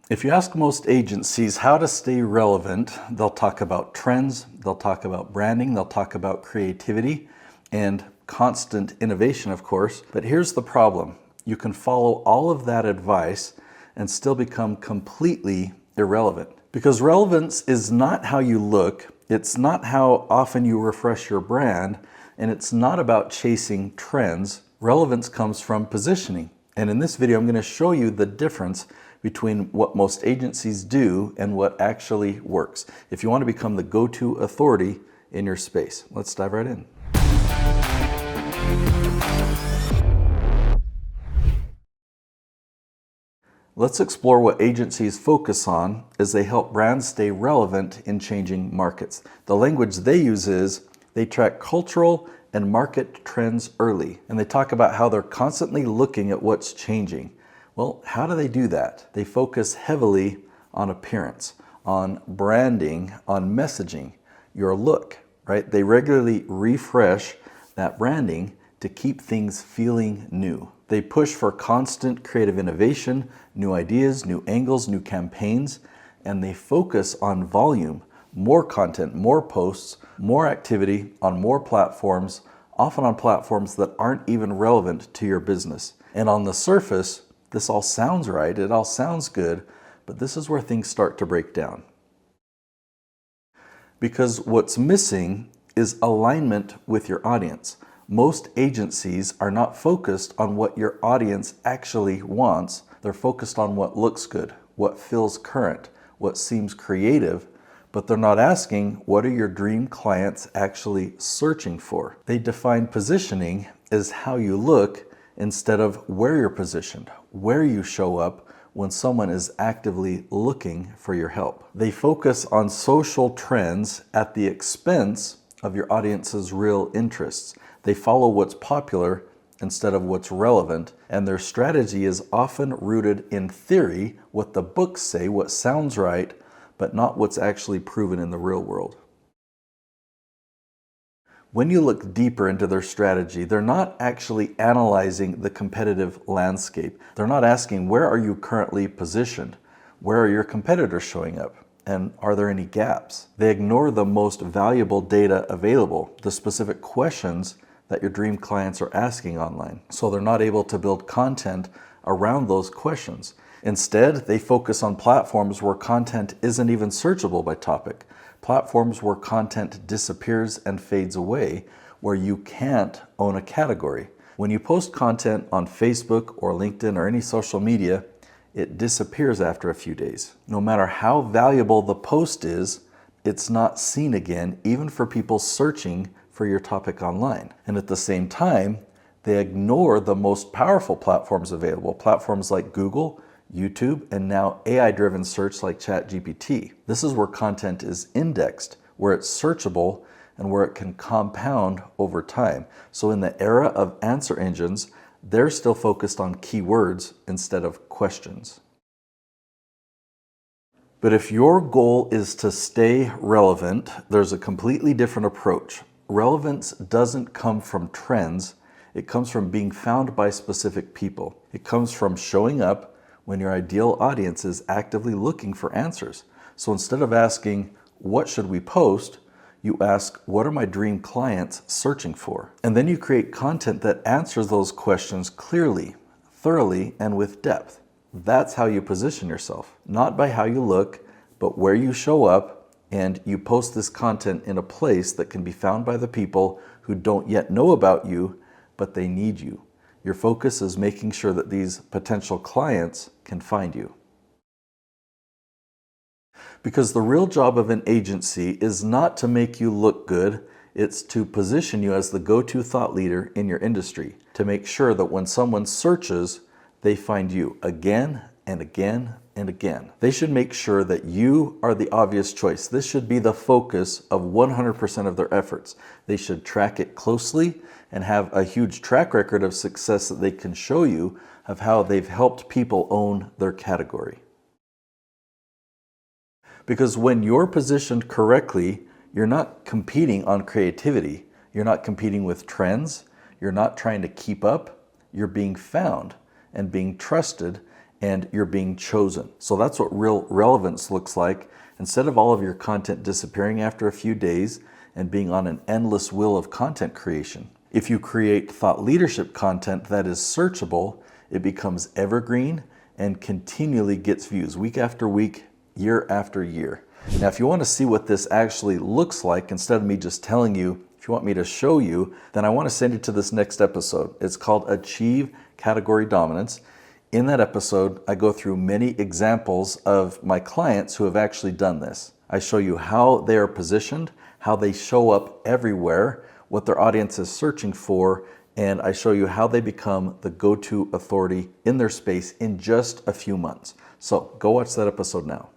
If you ask most agencies how to stay relevant, they'll talk about trends, they'll talk about branding, they'll talk about creativity and constant innovation, of course. But here's the problem. You can follow all of that advice and still become completely irrelevant. Because relevance is not how you look, it's not how often you refresh your brand, and it's not about chasing trends. Relevance comes from positioning. And in this video, I'm going to show you the difference between what most agencies do and what actually works if you want to become the go-to authority in your space. Let's dive right in. Let's explore what agencies focus on as they help brands stay relevant in changing markets. The language they use is they track cultural and market trends early, and they talk about how they're constantly looking at what's changing. Well, how do they do that? They focus heavily on appearance, on branding, on messaging, your look, right? They regularly refresh that branding to keep things feeling new. They push for constant creative innovation, new ideas, new angles, new campaigns, and they focus on volume, more content, more posts, more activity on more platforms, often on platforms that aren't even relevant to your business. And on the surface, this all sounds right, it all sounds good, but this is where things start to break down. Because what's missing is alignment with your audience. Most agencies are not focused on what your audience actually wants. They're focused on what looks good, what feels current, what seems creative, but they're not asking what are your dream clients actually searching for. They define positioning as how you look instead of where you're positioned, where you show up when someone is actively looking for your help. They focus on social trends at the expense of your audience's real interests. They follow what's popular instead of what's relevant, and their strategy is often rooted in theory, what the books say, what sounds right, but not what's actually proven in the real world. When you look deeper into their strategy, they're not actually analyzing the competitive landscape. They're not asking, where are you currently positioned? Where are your competitors showing up? And are there any gaps? They ignore the most valuable data available, the specific questions that your dream clients are asking online. So they're not able to build content around those questions. Instead, they focus on platforms where content isn't even searchable by topic. Platforms where content disappears and fades away, where you can't own a category. When you post content on Facebook or LinkedIn or any social media, it disappears after a few days. No matter how valuable the post is, it's not seen again, even for people searching for your topic online. And at the same time, they ignore the most powerful platforms available, platforms like Google, YouTube, and now AI-driven search like ChatGPT. This is where content is indexed, where it's searchable, and where it can compound over time. So in the era of answer engines, they're still focused on keywords instead of questions. But if your goal is to stay relevant, there's a completely different approach. Relevance doesn't come from trends, it comes from being found by specific people. It comes from showing up when your ideal audience is actively looking for answers. So instead of asking, what should we post? You ask, what are my dream clients searching for? And then you create content that answers those questions clearly, thoroughly, and with depth. That's how you position yourself. Not by how you look, but where you show up, and you post this content in a place that can be found by the people who don't yet know about you, but they need you. Your focus is making sure that these potential clients can find you. Because the real job of an agency is not to make you look good, it's to position you as the go-to thought leader in your industry, to make sure that when someone searches, they find you again and again and again. They should make sure that you are the obvious choice. This should be the focus of 100% of their efforts. They should track it closely and have a huge track record of success that they can show you of how they've helped people own their category. Because when you're positioned correctly, you're not competing on creativity. You're not competing with trends. You're not trying to keep up. You're being found and being trusted, and you're being chosen. So that's what real relevance looks like. Instead of all of your content disappearing after a few days and being on an endless wheel of content creation. If you create thought leadership content that is searchable, it becomes evergreen and continually gets views week after week, year after year. Now, if you want to see what this actually looks like, instead of me just telling you, if you want me to show you, then I want to send you to this next episode. It's called Achieve Category Dominance. In that episode, I go through many examples of my clients who have actually done this. I show you how they are positioned, how they show up everywhere, what their audience is searching for, and I show you how they become the go-to authority in their space in just a few months. So go watch that episode now.